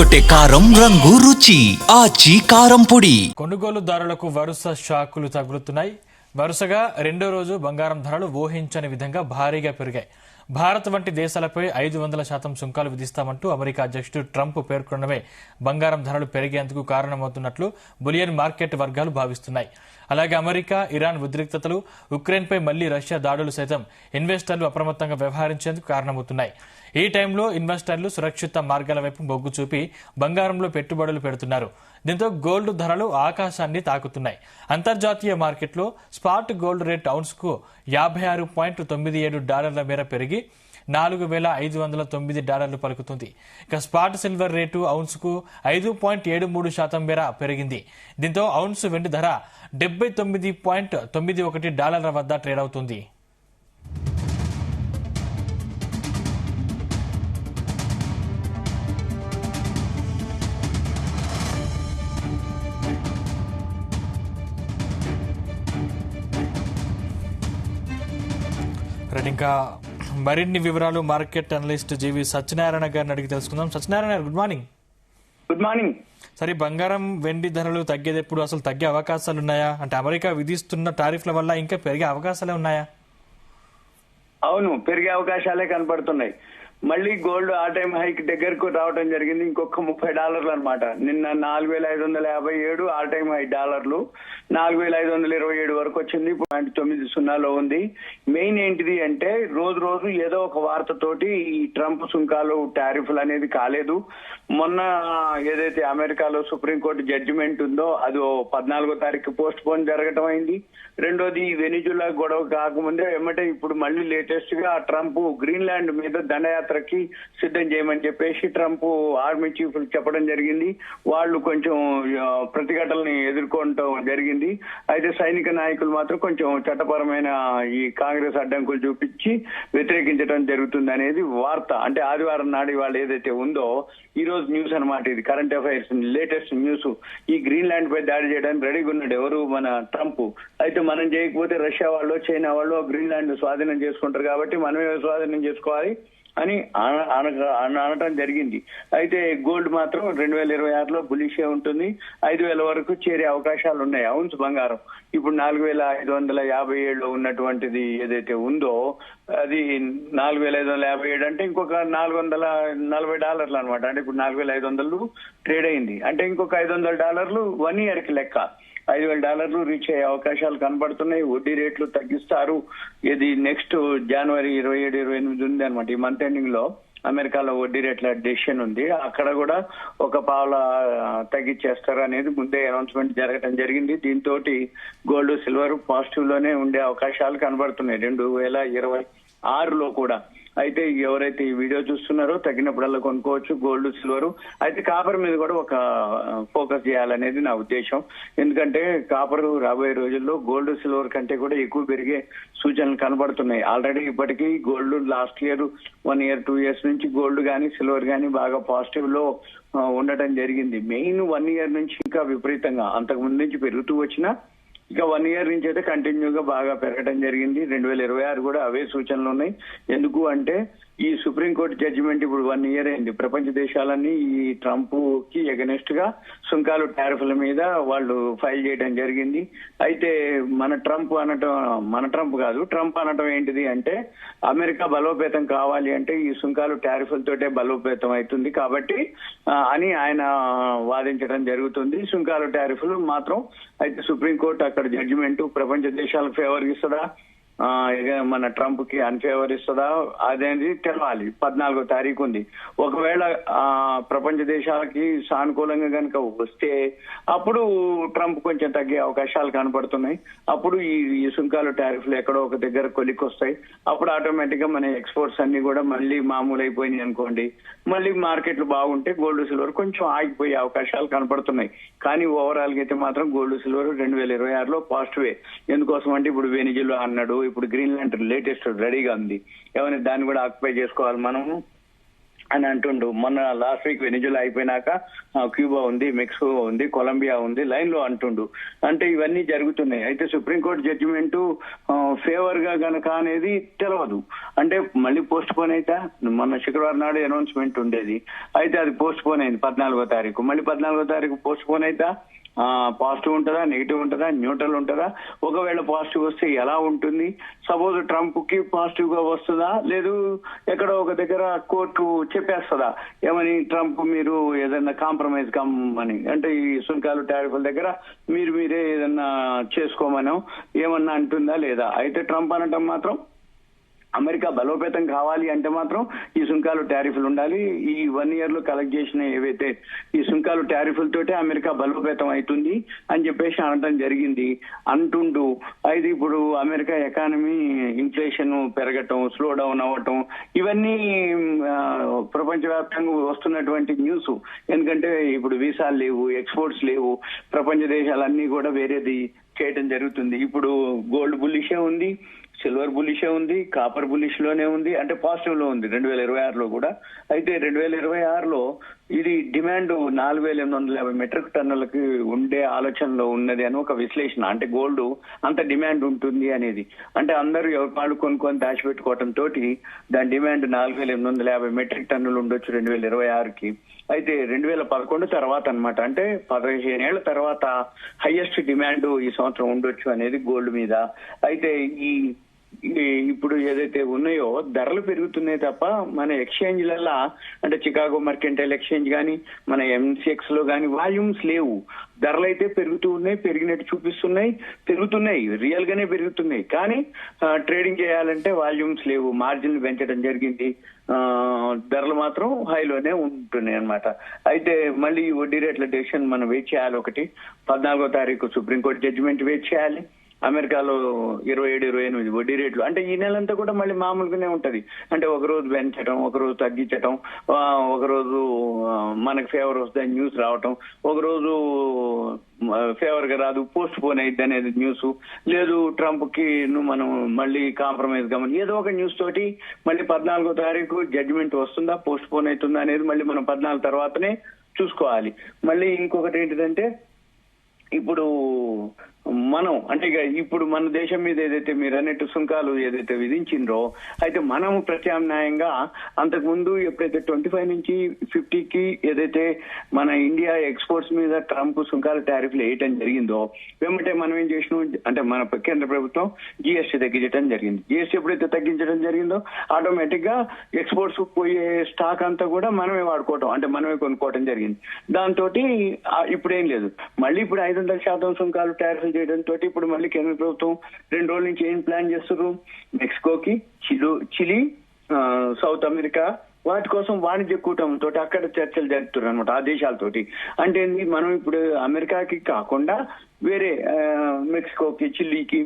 కొట్టే కారం రంగు రుచి ఆచి కారం పొడి. కొనుగోలుదారులకు వరుస షాకులు తగులుతున్నాయి. వరుసగా రెండో రోజు బంగారం ధరలు ఊహించని విధంగా భారీగా పెరిగాయి. భారత్ వంటి దేశాలపై 500% సుంకాలు విధిస్తామంటూ అమెరికా అధ్యక్షుడు ట్రంప్ పేర్కొనడమే బంగారం ధరలు పెరిగేందుకు కారణమవుతున్నట్లు బులియన్ మార్కెట్ వర్గాలు భావిస్తున్నాయి. అలాగే అమెరికా, ఇరాన్ ఉద్రిక్తతలు, ఉక్రెయిన్పై మళ్లీ రష్యా దాడులు సైతం ఇన్వెస్టర్లు అప్రమత్తంగా వ్యవహరించేందుకు కారణమవుతున్నాయి. ఈ టైంలో ఇన్వెస్టర్లు సురక్షిత మార్గాల వైపు మొగ్గు చూపి బంగారంలో పెట్టుబడులు పెడుతున్నారు. దీంతో గోల్డ్ ధరలు ఆకాశాన్ని తాకుతున్నాయి. అంతర్జాతీయ మార్కెట్లో స్పాట్ గోల్డ్ రేట్ ఔన్స్కు $56.97 మేర పెరిగి $4,509 పలుకుతుంది. ఇక స్పాట్ సిల్వర్ రేటు ఔన్స్కు 5.73% మేర పెరిగింది. దీంతో ఔన్స్ వెండి ధర $79.91 వద్ద ట్రేడ్ అవుతుంది. ఇంకా మరిన్ని వివరాలు మార్కెట్ అనలిస్ట్ జీవి సత్యనారాయణ గారిని అడిగి తెలుసుకుందాం. సత్యనారాయణ గారు, గుడ్ మార్నింగ్. Good morning. సరే, బంగారం వెండి ధరలు తగ్గేటప్పుడు అసలు తగ్గే అవకాశాలు ఉన్నాయా? అంటే అమెరికా విధిస్తున్న టారిఫ్ల వల్ల ఇంకా పెరిగే అవకాశాలే ఉన్నాయా? అవును, పెరిగే అవకాశాలే కనపడుతున్నాయి. మళ్ళీ గోల్డ్ ఆ టైం హైక్ దగ్గరకు రావడం జరిగింది. ఇంకొక $30 అనమాట. నిన్న 4,557 ఆ టైం హై డాలర్లు 4,527 వరకు వచ్చింది. ఇప్పుడు 90 ఉంది. మెయిన్ ఏంటిది అంటే రోజు ఏదో ఒక వార్తతోటి ఈ ట్రంప్ సుంకాలు టారిఫ్లు అనేది కాలేదు. మొన్న ఏదైతే అమెరికాలో సుప్రీంకోర్టు జడ్జిమెంట్ ఉందో అది 14వ తారీఖు పోస్ట్ పోన్ జరగటం అయింది. రెండోది వెనిజులా గొడవ కాకముందే ఎమ్మటే ఇప్పుడు మళ్ళీ లేటెస్ట్ గా ట్రంప్ గ్రీన్లాండ్ మీద దండయాత్రకి సిద్ధం చేయమని చెప్పేసి ట్రంప్ ఆర్మీ చీఫ్ చెప్పడం జరిగింది. వాళ్ళు కొంచెం ప్రతిఘటనని ఎదుర్కోవటం జరిగింది. అయితే సైనిక నాయకులు మాత్రం కొంచెం చట్టపరమైన ఈ కాంగ్రెస్ అడ్డంకులు చూపించి వ్యతిరేకించడం జరుగుతుంది అనేది వార్త. అంటే ఆదివారం నాడు వాళ్ళు ఏదైతే ఉందో ఈ రోజు న్యూస్ అనమాట. ఇది కరెంట్ అఫైర్స్ లేటెస్ట్ న్యూస్. ఈ గ్రీన్లాండ్ పై దాడి చేయడానికి రెడీగా ఉన్నాడు ఎవరు? మన ట్రంప్. అయితే మనం చేయకపోతే రష్యా వాళ్ళు, చైనా వాళ్ళు గ్రీన్లాండ్ స్వాధీనం చేసుకుంటారు కాబట్టి మనమే స్వాధీనం చేసుకోవాలి అని అనటం జరిగింది. అయితే గోల్డ్ మాత్రం 2026లో బులిషే ఉంటుంది. 5,000 వరకు చేరే అవకాశాలు ఉన్నాయి. ఔన్స్ బంగారం ఇప్పుడు 4,557 ఉన్నటువంటిది ఏదైతే ఉందో అది 4,557 అంటే ఇంకొక $440 అనమాట. అంటే ఇప్పుడు 4,500 ట్రేడ్ అయింది. అంటే ఇంకొక $500 1 year కి లెక్క. $5,000 రీచ్ అయ్యే అవకాశాలు కనబడుతున్నాయి. వడ్డీ రేట్లు తగ్గిస్తారు. ఇది నెక్స్ట్ జనవరి 27-28 ఉంది అనమాట. ఈ మంత్ ఎండింగ్ లో అమెరికాలో వడ్డీ రేట్ల డెసిషన్ ఉంది. అక్కడ కూడా ఒక పావుల తగ్గించేస్తారు అనేది ముందే అనౌన్స్మెంట్ జరగడం జరిగింది. దీంతో గోల్డ్, సిల్వర్ పాజిటివ్ లోనే ఉండే అవకాశాలు కనబడుతున్నాయి 2026లో కూడా. అయితే ఎవరైతే ఈ వీడియో చూస్తున్నారో తగ్గినప్పుడల్లా కొనుక్కోవచ్చు గోల్డ్, సిల్వర్. అయితే కాపర్ మీద కూడా ఒక ఫోకస్ చేయాలనేది నా ఉద్దేశం. ఎందుకంటే కాపర్ రాబోయే రోజుల్లో గోల్డ్, సిల్వర్ కంటే కూడా ఎక్కువ పెరిగే సూచనలు కనబడుతున్నాయి. ఆల్రెడీ ఇప్పటికీ gold last year 1 year 2 years నుంచి గోల్డ్ కానీ సిల్వర్ కానీ బాగా పాజిటివ్ లో ఉండటం జరిగింది. మెయిన్ 1 year నుంచి ఇంకా విపరీతంగా అంతకు ముందు నుంచి పెరుగుతూ వచ్చినా ఇక 1 year నుంచి అయితే కంటిన్యూగా బాగా పెరగడం జరిగింది. 2026 కూడా అవే సూచనలు ఉన్నాయి. ఎందుకు అంటే ఈ సుప్రీంకోర్టు జడ్జిమెంట్ ఇప్పుడు 1 year అయింది. ప్రపంచ దేశాలన్నీ ఈ ట్రంప్ కి ఎగనెస్ట్ గా సుంకాలు, టారిఫ్ల మీద వాళ్ళు ఫైల్ చేయడం జరిగింది. అయితే ట్రంప్ అనటం ఏంటిది అంటే అమెరికా బలోపేతం కావాలి అంటే ఈ సుంకాలు, టారిఫ్లతోటే బలోపేతం అవుతుంది కాబట్టి అని ఆయన వాదించడం జరుగుతుంది. సుంకాలు, టారిఫ్లు మాత్రం అయితే సుప్రీంకోర్టు అక్కడ జడ్జిమెంట్ ప్రపంచ దేశాలకు ఫేవర్ ఇస్తుందా, మన ట్రంప్ కి అన్ఫేవర్ ఇస్తుందా అదేది తెలవాలి. 14వ తారీఖు ఉంది. ఒకవేళ ప్రపంచ దేశాలకి సానుకూలంగా కనుక వస్తే అప్పుడు ట్రంప్ కొంచెం తగ్గే అవకాశాలు కనపడుతున్నాయి. అప్పుడు ఈ సుంకాలు, టారిఫ్లు ఎక్కడో ఒక దగ్గర కొలిక్కొస్తాయి. అప్పుడు ఆటోమేటిక్ గా మన ఎక్స్పోర్ట్స్ అన్ని కూడా మళ్ళీ మామూలు అయిపోయినాయి అనుకోండి. మళ్ళీ మార్కెట్లు బాగుంటే గోల్డ్, సిల్వర్ కొంచెం ఆగిపోయే అవకాశాలు కనపడుతున్నాయి. కానీ ఓవరాల్ గా అయితే మాత్రం గోల్డ్, సిల్వర్ 2026లో పాజిటివే. ఎందుకోసం అంటే ఇప్పుడు వెనిజులా అన్నాడు, ఇప్పుడు గ్రీన్లాండ్ లేటెస్ట్ రెడీగా ఉంది. ఏమైనా దాన్ని కూడా ఆక్యుపై చేసుకోవాలి మనము. అని అంటుండు. మొన్న లాస్ట్ వీక్ వెనిజులా అయిపోయినాక క్యూబా ఉంది, మెక్సికో ఉంది, కొలంబియా ఉంది లైన్ లో అంటుండు. అంటే ఇవన్నీ జరుగుతున్నాయి. అయితే సుప్రీంకోర్టు జడ్జిమెంట్ ఫేవర్ గా గనక అనేది తెలియదు. అంటే మళ్ళీ పోస్ట్ పోన్ అయితే మొన్న శుక్రవారం నాడు అనౌన్స్మెంట్ ఉండేది, అయితే అది పోస్ట్ పోన్ అయింది 14వ తారీఖు. మళ్ళీ 14వ తారీఖు పోస్ట్ పోన్ అయితే పాజిటివ్ ఉంటుందా, నెగిటివ్ ఉంటుందా, న్యూట్రల్ ఉంటుందా? ఒకవేళ పాజిటివ్ వస్తే ఎలా ఉంటుంది? సపోజ్ ట్రంప్ కి పాజిటివ్ గా వస్తుందా, లేదు ఎక్కడో ఒక దగ్గర కోర్టు చెప్పేస్తుందా ఏమని, ట్రంప్ మీరు ఏదైనా కాంప్రమైజ్ కమ్మని, అంటే ఈ సుంకాలు టారిఫ్ల దగ్గర మీరే ఏదన్నా చేసుకోమనో ఏమన్నా అంటుందా లేదా? అయితే ట్రంప్ అనటం మాత్రం అమెరికా బలోపేతం కావాలి అంటే మాత్రం ఈ సుంకాలు టారిఫ్లు ఉండాలి. ఈ 1 year లో కలెక్ట్ చేసిన ఏవైతే ఈ సుంకాలు టారిఫ్లతోటే అమెరికా బలోపేతం అవుతుంది అని చెప్పేసి అనడం జరిగింది అంటుండు. అయితే ఇప్పుడు అమెరికా ఎకానమీ ఇన్ఫ్లేషన్ పెరగటం, స్లో డౌన్ అవ్వటం, ఇవన్నీ ప్రపంచవ్యాప్తంగా వస్తున్నటువంటి న్యూస్. ఎందుకంటే ఇప్పుడు వీసాలు లేవు, ఎక్స్పోర్ట్స్ లేవు, ప్రపంచ దేశాలన్నీ కూడా వేరేది చేయటం జరుగుతుంది. ఇప్పుడు గోల్డ్ బుల్లిషే ఉంది, సిల్వర్ బులిషే ఉంది, కాపర్ బులిష్ లోనే ఉంది, అంటే పాజిటివ్ లో ఉంది 2026లో కూడా. అయితే 2026లో ఇది డిమాండ్ 4850 మెట్రిక్ టన్నులకి ఉండే ఆలోచనలో ఉన్నది అని ఒక విశ్లేషణ. అంటే గోల్డ్ అంత డిమాండ్ ఉంటుంది అనేది, అంటే అందరూ ఎవరి పాలు కొనుక్కొని దాచిపెట్టుకోవటం తోటి దాని డిమాండ్ 4850 మెట్రిక్ టన్నులు ఉండొచ్చు 2026కి. అయితే 2011 తర్వాత అన్నమాట, అంటే 15 ఏళ్ల తర్వాత హైయెస్ట్ డిమాండ్ ఈ సంవత్సరం ఉండొచ్చు అనేది గోల్డ్ మీద. అయితే ఇప్పుడు ఏదైతే ఉన్నాయో ధరలు పెరుగుతున్నాయి తప్ప మన ఎక్స్చేంజ్లల్లా, అంటే చికాగో మర్కెంటైల్ ఎక్స్చేంజ్ కానీ మన MCX లో కానీ వాల్యూమ్స్ లేవు. ధరలు అయితే పెరుగుతూ ఉన్నాయి, పెరిగినట్టు పెరుగుతున్నాయి, రియల్ గానే పెరుగుతున్నాయి. కానీ ట్రేడింగ్ చేయాలంటే వాల్యూమ్స్ లేవు, మార్జిన్ పెంచడం జరిగింది, ధరలు మాత్రం హైలోనే ఉంటున్నాయి అన్నమాట. అయితే మళ్ళీ వడ్డీ రేట్ల డెసిషన్ మనం వెయిట్ చేయాలి. 14వ తారీఖు సుప్రీంకోర్టు జడ్జిమెంట్ వెయిట్ చేయాలి. అమెరికాలో 27-28 వడ్డీ రేట్లు, అంటే ఈ నెలంతా కూడా మళ్ళీ మామూలుగానే ఉంటది. అంటే ఒక రోజు పెంచడం, ఒక రోజు తగ్గించడం, ఒక రోజు మనకు ఫేవర్ వస్తే న్యూస్ రావటం, ఒక రోజు ఫేవర్ గా రాదు, పోస్ట్ పోన్ అయింది అనేది న్యూస్, లేదు ట్రంప్ కి మనం మళ్ళీ కాంప్రమైజ్ కామని ఏదో ఒక న్యూస్ తోటి మళ్ళీ 14వ తారీఖు జడ్జిమెంట్ వస్తుందా, పోస్ట్ పోన్ అవుతుందా అనేది మళ్ళీ మనం 14 తర్వాతనే చూసుకోవాలి. మళ్ళీ ఇంకొకటి ఏంటిదంటే, ఇప్పుడు మనం అంటే ఇప్పుడు మన దేశం మీద ఏదైతే మీరు అన్నట్టు సుంకాలు ఏదైతే విధించిండ్రో, అయితే మనము ప్రత్యామ్నాయంగా అంతకుముందు ఎప్పుడైతే 25 నుంచి 50కి ఏదైతే మన ఇండియా ఎక్స్పోర్ట్స్ మీద ట్రంప్ సుంకాల టారిఫ్లు వేయటం జరిగిందో, వెంబటే మనం ఏం చేసినాం అంటే మన కేంద్ర ప్రభుత్వం GST తగ్గించడం జరిగింది. GST ఎప్పుడైతే తగ్గించడం జరిగిందో ఆటోమేటిక్ గా ఎక్స్పోర్ట్స్ పోయే స్టాక్ అంతా కూడా మనమే వాడుకోవటం, అంటే మనమే కొనుక్కోవటం జరిగింది. దాంతో ఇప్పుడు ఏం లేదు, మళ్ళీ ఇప్పుడు 500% సుంకాలు టారిఫ్ చేయడంతో ఇప్పుడు మళ్ళీ కేంద్ర ప్రభుత్వం 2 రోజుల నుంచి ఏం ప్లాన్ చేస్తున్నారు, మెక్సికోకి, చిలీ, సౌత్ అమెరికా వాటి కోసం వాణిజ్య కూటమితో అక్కడ చర్చలు జరుపుతున్నారు అనమాట ఆ దేశాలతోటి. అంటే మనం ఇప్పుడు అమెరికాకి కాకుండా వేరే మెక్సికోకి, చిల్లీకి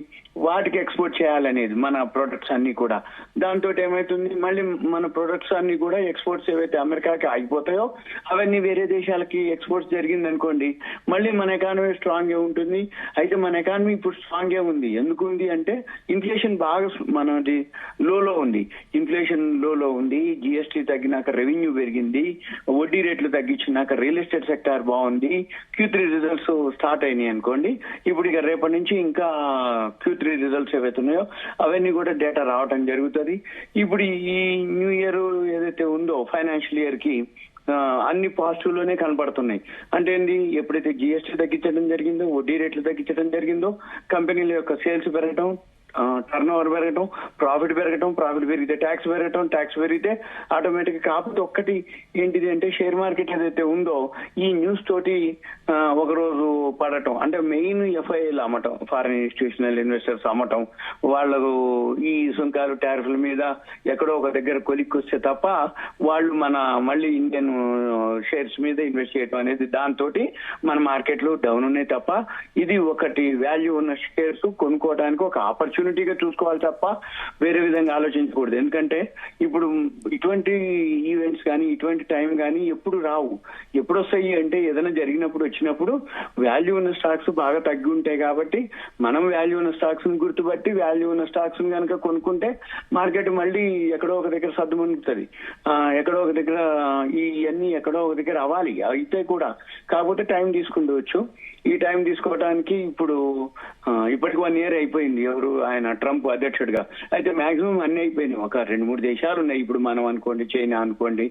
వాటికి ఎక్స్పోర్ట్ చేయాలనేది మన ప్రొడక్ట్స్ అన్ని కూడా. దాంతో ఏమైతుంది, మళ్ళీ మన ప్రొడక్ట్స్ అన్ని కూడా ఎక్స్పోర్ట్స్ ఏవైతే అమెరికాకి ఆగిపోతాయో అవన్నీ వేరే దేశాలకి ఎక్స్పోర్ట్స్ జరిగింది అనుకోండి, మళ్ళీ మన ఎకానమీ స్ట్రాంగ్ గా ఉంటుంది. అయితే మన ఎకానమీ ఇప్పుడు స్ట్రాంగ్ గా ఉంది, ఎందుకు ఉంది అంటే ఇన్ఫ్లేషన్ బాగా మనది లోలో ఉంది, ఇన్ఫ్లేషన్ లోలో ఉంది, GST తగ్గినాక రెవెన్యూ పెరిగింది, వడ్డీ రేట్లు తగ్గించినాక రియల్ ఎస్టేట్ సెక్టార్ బాగుంది, Q3 రిజల్ట్స్ స్టార్ట్ అయినాయి అనుకోండి. ఇప్పుడు ఇక రేపటి నుంచి ఇంకా Q3 రిజల్ట్స్ ఏవైతున్నాయో అవన్నీ కూడా డేటా రావటం జరుగుతుంది. ఇప్పుడు ఈ న్యూ ఇయర్ ఏదైతే ఉందో ఫైనాన్షియల్ ఇయర్ కి అన్ని పాజిటివ్ లోనే కనబడుతున్నాయి. అంటే ఏంది, ఎప్పుడైతే GST తగ్గించడం జరిగిందో, వడ్డీ రేట్లు తగ్గించడం జరిగిందో, కంపెనీల యొక్క సేల్స్ పెరగటం, టర్న్ ఓవర్ పెరగటం, ప్రాఫిట్ పెరిగితే ట్యాక్స్ పెరిగితే ఆటోమేటిక్. కాకపోతే ఒక్కటి ఏంటిది అంటే షేర్ మార్కెట్ ఏదైతే ఉందో ఈ న్యూస్ తోటి ఒక రోజు పడటం, అంటే మెయిన్ FIIలు అమ్మటం, ఫారిన్ ఇన్స్టిట్యూషనల్ ఇన్వెస్టర్స్ అమ్మటం, వాళ్ళకు ఈ సుంకాలు టారిఫ్ల మీద ఎక్కడో ఒక దగ్గర కొలిక్కొస్తే తప్ప వాళ్ళు మళ్ళీ ఇండియన్ షేర్స్ మీద ఇన్వెస్ట్ చేయడం అనేది, దాంతో మన మార్కెట్లు డౌన్ ఉన్నాయి తప్ప ఇది ఒకటి వాల్యూ ఉన్న షేర్స్ కొనుక్కోవడానికి ఒక ఆపర్చునిటీ ఆపర్చునిటీగా చూసుకోవాలి తప్ప వేరే విధంగా ఆలోచించకూడదు. ఎందుకంటే ఇప్పుడు ఇటువంటి ఈవెంట్స్ కానీ ఇటువంటి టైం కానీ ఎప్పుడు రావు. ఎప్పుడు వస్తాయి అంటే ఏదైనా జరిగినప్పుడు వచ్చినప్పుడు వాల్యూ ఉన్న స్టాక్స్ బాగా తగ్గి ఉంటాయి కాబట్టి మనం వాల్యూ ఉన్న స్టాక్స్ ని గుర్తుపట్టి వాల్యూ ఉన్న స్టాక్స్ ని కనుక కొనుక్కుంటే మార్కెట్ మళ్ళీ ఎక్కడో ఒక దగ్గర సర్దుమణుకుతుంది. ఎక్కడో ఒక దగ్గర ఇవన్నీ ఎక్కడో ఒక దగ్గర అవ్వాలి, అయితే కూడా కాకపోతే టైం తీసుకుండవచ్చు. ఈ టైం తీసుకోవడానికి ఇప్పటికి 1 year అయిపోయింది ఎవరు ఆయన ట్రంప్ అధ్యక్షుడిగా. అయితే మాక్సిమం అన్ని అయిపోయినాయి. ఒక 2-3 దేశాలు ఉన్నాయి ఇప్పుడు, మనం అనుకోండి చైనా అనుకోండి,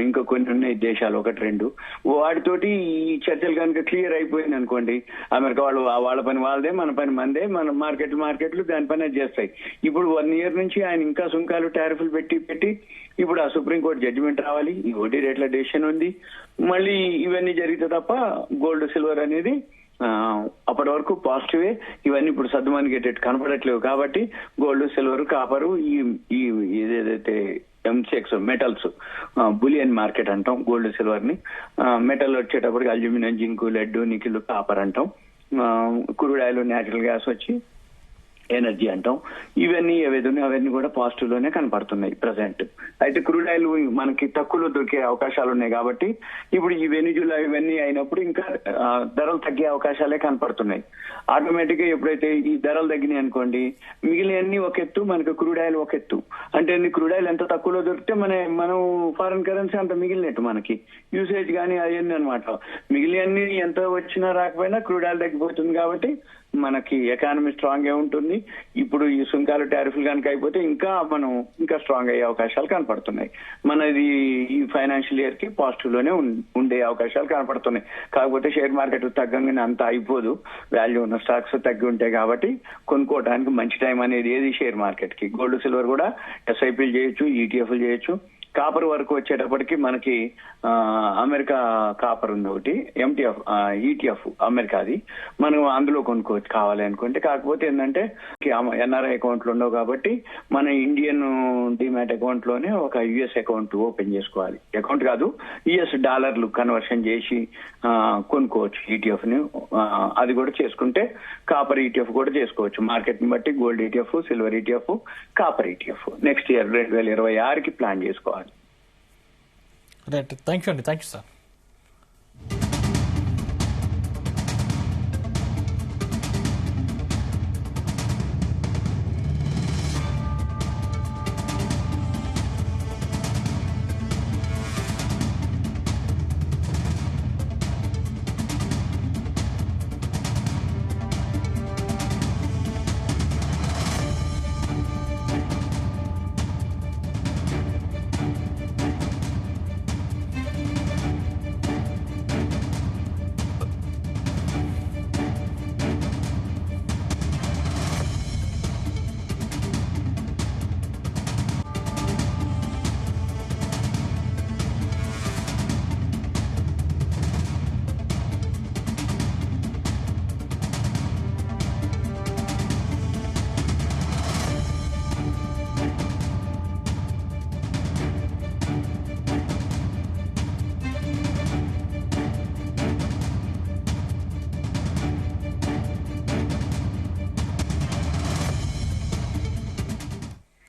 ఇంకా కొన్ని ఉన్నాయి దేశాలు 1-2. వాటితోటి ఈ చర్చలు కనుక క్లియర్ అయిపోయింది అనుకోండి, అమెరికా వాళ్ళ పని వాళ్ళదే, మన పని మనదే, మన మార్కెట్లు దాని పని చేస్తాయి. ఇప్పుడు 1 year నుంచి ఆయన ఇంకా సుంకాలు టారిఫ్లు పెట్టి ఇప్పుడు ఆ సుప్రీంకోర్టు జడ్జిమెంట్ రావాలి, ఈ వడ్డీ రేట్ల డెసిషన్ ఉంది, మళ్ళీ ఇవన్నీ జరిగితే తప్ప గోల్డ్ సిల్వర్ అనేది అప్పటి వరకు పాజిటివే. ఇవన్నీ ఇప్పుడు సర్దుమణిగేటట్టు కనపడట్లేవు కాబట్టి గోల్డ్ సిల్వర్ కాపరు ఈ ఏదైతే ఎంసెక్స్ మెటల్స్ బులియన్ మార్కెట్ అంటాం గోల్డ్ సిల్వర్ ని. మెటల్ వచ్చేటప్పటికి aluminium, zinc, lead, nickel, copper అంటాం. క్రూడ్ ఆయిల్, న్యాచురల్ గ్యాస్ వచ్చి ఎనర్జీ అంటాం. ఇవన్నీ ఏవైతే అవన్నీ కూడా పాజిటివ్ లోనే కనపడుతున్నాయి ప్రజెంట్. అయితే క్రూడ్ ఆయిల్ మనకి తక్కువలో దొరికే అవకాశాలు ఉన్నాయి కాబట్టి ఇప్పుడు ఈ వెనిజులా ఇవన్నీ అయినప్పుడు ఇంకా ధరలు తగ్గే అవకాశాలే కనపడుతున్నాయి. ఆటోమేటిక్ గా ఎప్పుడైతే ఈ ధరలు తగ్గినాయి అనుకోండి, మిగిలినన్ని ఒక ఎత్తు, మనకి క్రూడ్ ఆయిల్ ఒక ఎత్తు. అంటే క్రూడ్ ఆయిల్ ఎంత తక్కువలో దొరికితే మనం ఫారెన్ కరెన్సీ అంత మిగిలినట్టు, మనకి యూసేజ్ కానీ అవన్నీ అనమాట. మిగిలినన్ని ఎంత వచ్చినా రాకపోయినా క్రూడ్ ఆయిల్ తగ్గిపోతుంది కాబట్టి మనకి ఎకానమీ స్ట్రాంగ్ గా ఉంటుంది. ఇప్పుడు ఈ సుంకాలు టారిఫ్లు కనుక అయిపోతే మనం ఇంకా స్ట్రాంగ్ అయ్యే అవకాశాలు కనపడుతున్నాయి. మనది ఈ ఫైనాన్షియల్ ఇయర్ కి పాజిటివ్ లోనే ఉండే అవకాశాలు కనపడుతున్నాయి. కాకపోతే షేర్ మార్కెట్ తగ్గంగానే అంత అయిపోదు, వాల్యూ ఉన్న స్టాక్స్ తగ్గి ఉంటాయి కాబట్టి కొనుక్కోవడానికి మంచి టైం అనేది ఏది షేర్ మార్కెట్ కి. గోల్డ్ సిల్వర్ కూడా ఎస్ఐపీలు చేయొచ్చు, ఈటీఎఫ్లు చేయొచ్చు. కాపర్ వరకు వచ్చేటప్పటికి మనకి అమెరికా కాపర్ ఉంది ఒకటి, ఎంటీఎఫ్ ఈటీఎఫ్ అమెరికాది, మనం అందులో కొనుక్కోవచ్చు కావాలి అనుకుంటే. కాకపోతే ఏంటంటే ఎన్ఆర్ఐ అకౌంట్లు ఉండవు కాబట్టి మన ఇండియన్ డిమాట్ అకౌంట్ లోనే ఒక యుఎస్ అకౌంట్ ఓపెన్ చేసుకోవాలి. అకౌంట్ కాదు, యుఎస్ డాలర్లు కన్వర్షన్ చేసి కొనుక్కోవచ్చు ఈటీఎఫ్ ని. అది కూడా చేసుకుంటే కాపర్ ఈటీఎఫ్ కూడా చేసుకోవచ్చు. మార్కెట్ ని బట్టి gold ETF, silver ETF, copper ETF next year 2026కి ప్లాన్ చేసుకోవాలి. రైట్, థ్యాంక్ యూ అండి. Thank you sir.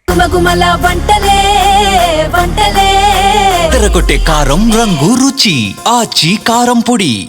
గుమగుమల వంటలే తెరకొట్టే కారం రంగు రుచి ఆచి కారం పొడి.